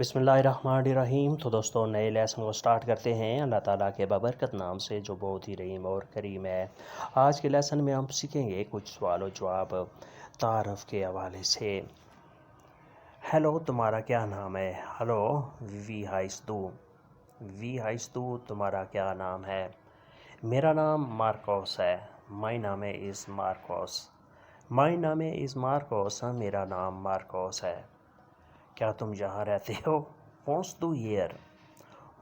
बिस्मिल्लाहिर्रहमानिर्रहीम। तो दोस्तों, नए लेसन को स्टार्ट करते हैं अल्लाह ताला के बाबरकत नाम से जो बहुत ही रहीम और करीम है। आज के लेसन में हम सीखेंगे कुछ सवाल और जवाब तारफ़ के हवाले से। हेलो, तुम्हारा क्या नाम है? हेलो, वी हाइस दू। वी हाइस दू, तुम्हारा क्या नाम है? मेरा नाम मार्कोस है। माई नाम इज़ मार्कोस। माई नाम इज़ मार्कोस, मेरा नाम मार्कोस है। क्या तुम यहाँ रहते हो? Wants do here.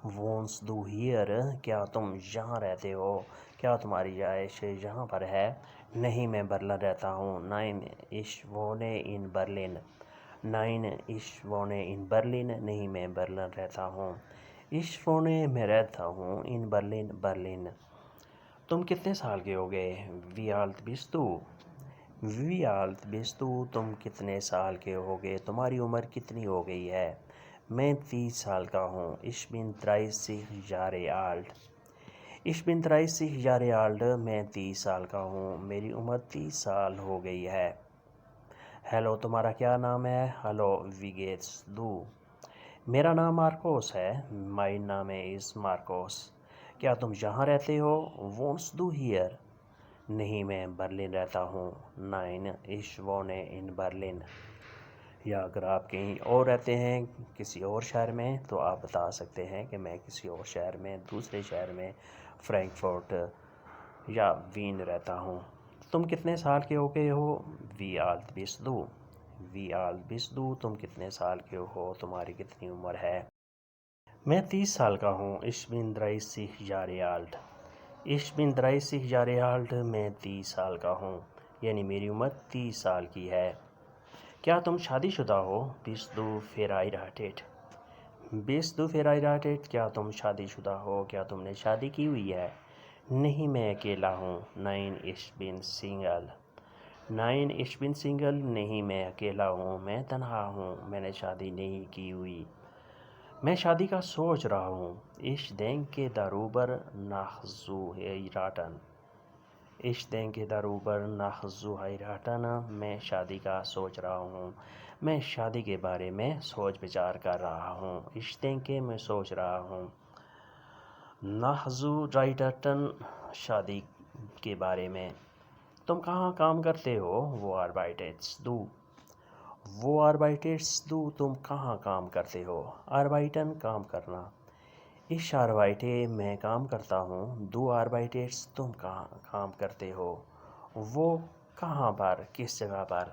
Wants do here, क्या तुम यहाँ रहते हो? क्या तुम्हारी रिहाइश यहाँ पर है? नहीं, मैं बर्लिन रहता हूँ। नाइन इश वोने इन बर्लिन। नाइन इश वोने इन बर्लिन, नहीं मैं बर्लिन रहता हूँ। इश वोने मैं रहता हूँ इन बर्लिन, बर्लिन। तुम कितने साल के हो गए? वी आल्ट बिस तू। वी आल्ट बिस तू, तुम कितने साल के हो गए? तुम्हारी उम्र कितनी हो गई है? मैं 30 साल का हूँ। इश बिन 30 जारे आल्ट। इश बिन 30 जारे आल्ट, मैं 30 साल का हूँ। मेरी उम्र 30 साल हो गई है। हेलो, तुम्हारा क्या नाम है? हेलो, वी गेट्स दू। मेरा नाम मार्कोस है। माई नाम इज़ मार्कोस। क्या तुम यहाँ रहते हो? Wants do here. नहीं, मैं बर्लिन रहता हूँ। नाइन इश वोने इन बर्लिन। या अगर आप कहीं और रहते हैं किसी और शहर में, तो आप बता सकते हैं कि मैं किसी और शहर में, दूसरे शहर में, फ्रैंकफर्ट या वीन रहता हूँ। तुम कितने साल के हो गए हो? वी आल्ट बिस दू। वी आल्ट बिस दू, तुम कितने साल के हो? तुम्हारी कितनी उम्र है? मैं 30 साल का हूँ। इश बिन 30 जारे आल्ट। इश बिन 30 जारे आल्ट, मैं 30 साल का हूँ, यानी मेरी उम्र 30 साल की है। क्या तुम शादीशुदा हो? बिस दू फेराइराटेड। बिस दू फेराइराटेड, क्या तुम शादीशुदा हो? क्या तुमने शादी की हुई है? नहीं, मैं अकेला हूँ। नाइन इश बिन सिंगल। नाइन इश बिन सिंगल, नहीं मैं अकेला हूँ, मैं तन्हा हूँ, मैंने शादी नहीं की हुई। मैं शादी का सोच रहा हूँ। इश denke darüber nach zu heiraten। इश denke darüber nach zu heiraten, मैं शादी का सोच रहा हूँ। मैं शादी के बारे में सोच विचार कर रहा हूँ। इश denke, मैं सोच रहा हूँ। nach zu heiraten, शादी के बारे में। तुम कहाँ काम करते हो? वो arbeitest du। वो आर्बाइटेट्स दू, तुम कहाँ काम करते हो? आर्बाइटन, काम करना। इश आर्बाइटे, मैं काम करता हूँ। दो आर्बाइटेट्स, तुम कहाँ काम करते हो? वो कहाँ पर, किस जगह पर?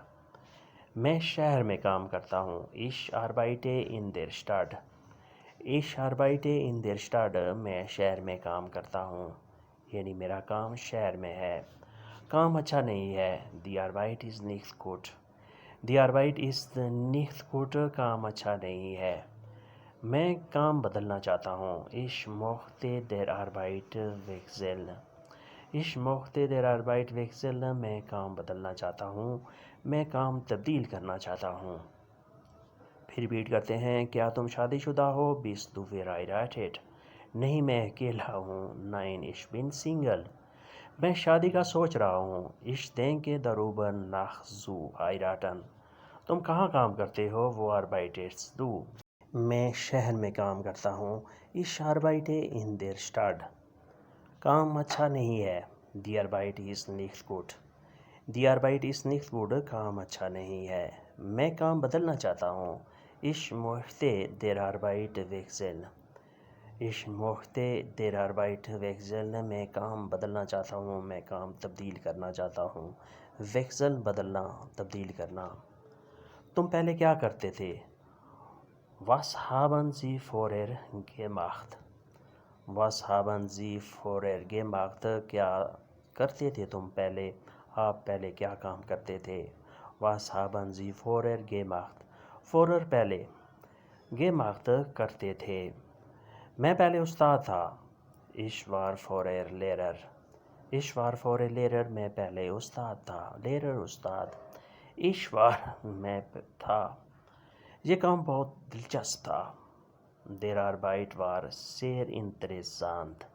मैं शहर में काम करता हूँ। इश आर्बाइटे इन देर स्टाड। इश आर्बाइटे इन देर स्टाड, मैं शहर में काम करता हूँ, यानी मेरा काम शहर में है। काम अच्छा नहीं है। दी आर्बाइट इज़ निक्स गुड। दी आर्बाइट इज़ निक्स गुड, काम अच्छा नहीं है। मैं काम बदलना चाहता हूँ। इश मोख्ते देर आर्बाइट वेक्सेल। इश मोख्ते देर आर्बाइट वेक्सेल, मैं काम बदलना चाहता हूँ, मैं काम तब्दील करना चाहता हूँ। फिर रिपीट करते हैं। क्या तुम शादीशुदा हो? बिस दू वेराइराटेड। नहीं, मैं अकेला हूँ। नाइन इश बिन सिंगल। मैं शादी का सोच रहा हूँ। इश denke darüber nach zu heiraten। तुम कहाँ काम करते हो? वो आर्बाइटेट्स दू। मैं शहर में काम करता हूँ। इश आर्बाइटे इन देर स्टाड। काम अच्छा नहीं है। दी आर्बाइट इज़ निक्स गुड। दी आर्बाइट इज़ निक्स गुड, काम अच्छा नहीं है। मैं काम बदलना चाहता हूँ। इश मोख्ते देर आर्बाइट वेक्सेल। इश मोख्ते देर आर्बाइट वेक्सेल, मैं काम बदलना चाहता हूँ, मैं काम तब्दील करना चाहता हूँ। वेक्सेल, बदलना, तब्दील करना। तुम पहले क्या करते थे? Was haben Sie vorher gemacht? Was haben Sie vorher gemacht? क्या करते थे तुम पहले? आप पहले क्या काम करते थे? Was haben Sie vorher gemacht? Vorher, पहले। gemacht, करते थे। मैं पहले उस्ताद था। Ich war vorher Lehrer। Ich war vorher Lehrer, मैं पहले उस्ताद था। Lehrer, उस्ताद। Ich war, मैं था। ये काम बहुत दिलचस्प था। Der Arbeit war sehr interessant।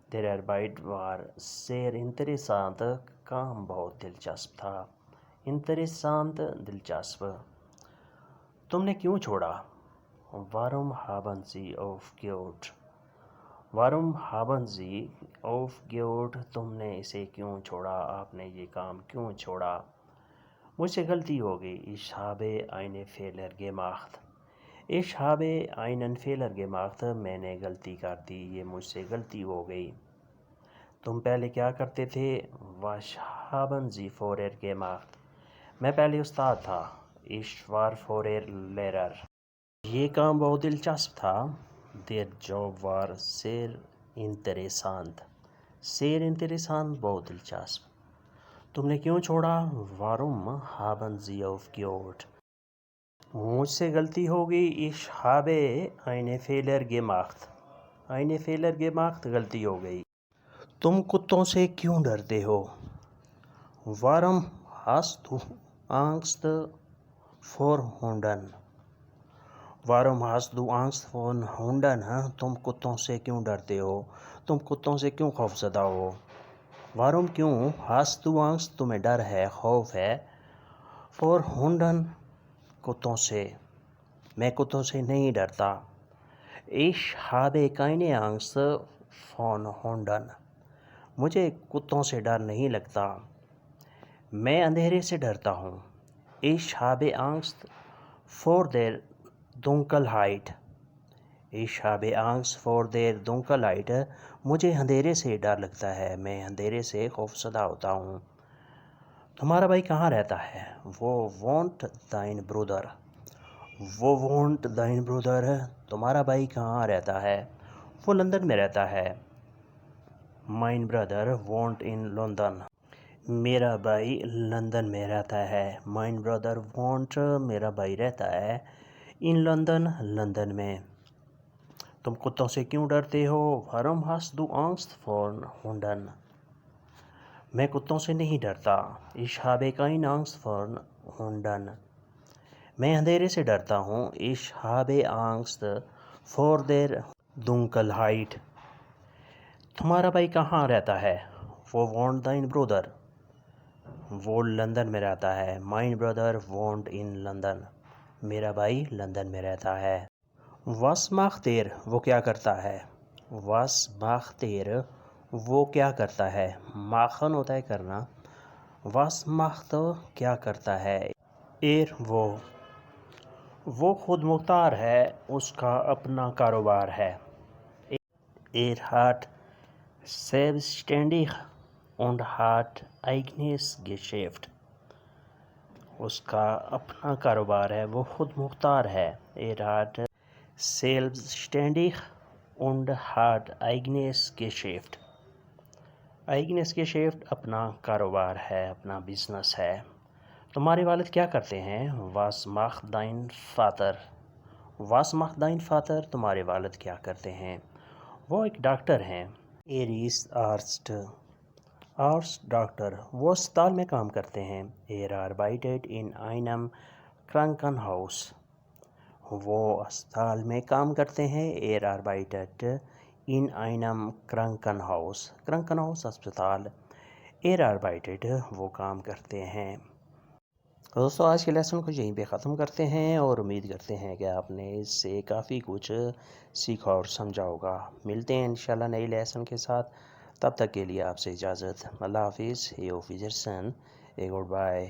Der Arbeit war sehr interessant, काम बहुत दिलचस्प था। Interessant, दिलचस्प। तुमने क्यों छोड़ा? Warum haben Sie aufgehört? Warum haben Sie aufgehört? تم نے اسے کیوں چھوڑا؟ آپ نے یہ کام کیوں چھوڑا؟ مجھ سے غلطی ہو گئی. Ich habe einen Fehler gemacht. Ich habe einen Fehler gemacht. میں نے غلطی کر دی. یہ مجھ سے غلطی ہو گئی. تم پہلے کیا کرتے تھے؟ Was haben Sie vorher gemacht? میں پہلے استاد تھا. Ich war vorher Lehrer. یہ کام بہت دلچسپ تھا. Der Job war sehr interessant. Sehr interessant بہت دلچسپ. تم نے کیوں چھوڑا؟ Warum haben Sie aufgehört? مجھ سے غلطی ہو گئی. Ich habe einen Fehler gemacht. Einen Fehler gemacht غلطی ہو گئی. تم کتوں سے کیوں ڈرتے ہو؟ Warum hast du Angst vor Hunden? Warum hast du Angst vor Hunden? تم کتوں سے کیوں ڈرتے ہو؟ تم کتوں سے کیوں خوفزدہ ہو؟ Warum کیوں؟ hast du Angst تمہیں ڈر ہے، خوف ہے. vor Hunden کتوں سے. میں کتوں سے نہیں ڈرتا. Ich habe keine Angst vor Hunden. مجھے کتوں سے ڈر نہیں لگتا. میں اندھیرے سے ڈرتا ہوں. Ich habe Angst vor der Dunkelheit. Ich habe Angst vor der Dunkelheit. مجھے اندھیرے سے ڈر لگتا ہے. میں اندھیرے سے خوفزدہ ہوتا ہوں. تمہارا بھائی کہاں رہتا ہے؟ Wo wohnt dein Bruder? Wo wohnt dein Bruder? تمہارا بھائی کہاں رہتا ہے؟ وہ لندن میں رہتا ہے. Mein brother wohnt in London. میرا بھائی لندن میں رہتا ہے. Mein brother wohnt میرا بھائی رہتا ہے in London لندن میں. تم کتوں سے کیوں ڈرتے ہو؟ Warum hast du Angst vor Hunden? میں کتوں سے نہیں ڈرتا. Ich habe keine Angst vor Hunden. میں اندھیرے سے ڈرتا ہوں. Ich habe Angst vor der Dunkelheit. تمہارا بھائی کہاں رہتا ہے؟ Wo wohnt dein Bruder? وہ لندن میں رہتا ہے. Mein brother wohnt in London. میرا بھائی لندن میں رہتا ہے. Was macht er? وہ کیا کرتا ہے. Was macht er? وہ کیا کرتا ہے. machen ہوتا ہے کرنا. Was macht کیا کرتا ہے. er وہ خود مختار ہے. اس کا اپنا کاروبار ہے. Er hat selbstständig und hat eigenes Geschäft. اس کا اپنا کاروبار ہے. وہ خود مختار ہے. Er hat selbstständig und hat eigenes Geschäft. eigenes Geschäft اپنا کاروبار ہے، اپنا بزنس ہے. تمہارے والد کیا کرتے ہیں؟ Was macht dein Vater? Was macht dein Vater? تمہارے والد کیا کرتے ہیں؟ وہ ایک ڈاکٹر ہیں. Er ist Arzt. Arzt doctor. وہ اسپتال میں کام کرتے ہیں. Er arbeitet in einem Krankenhaus. وہ اسپتال میں کام کرتے ہیں. Er arbeitet in einem Krankenhaus. Krankenhaus اسپتال. Er arbeitet وہ کام کرتے ہیں. دوستو آج کے لیسن کو یہیں پہ ختم کرتے ہیں اور امید کرتے ہیں کہ آپ نے اس سے کافی کچھ سیکھا اور سمجھا ہوگا. ملتے ہیں انشاءاللہ نئی لیسن کے ساتھ. تب تک کے لیے آپ سے اجازت. اللہ حافظ. یہ آفیسر سن. Good bye.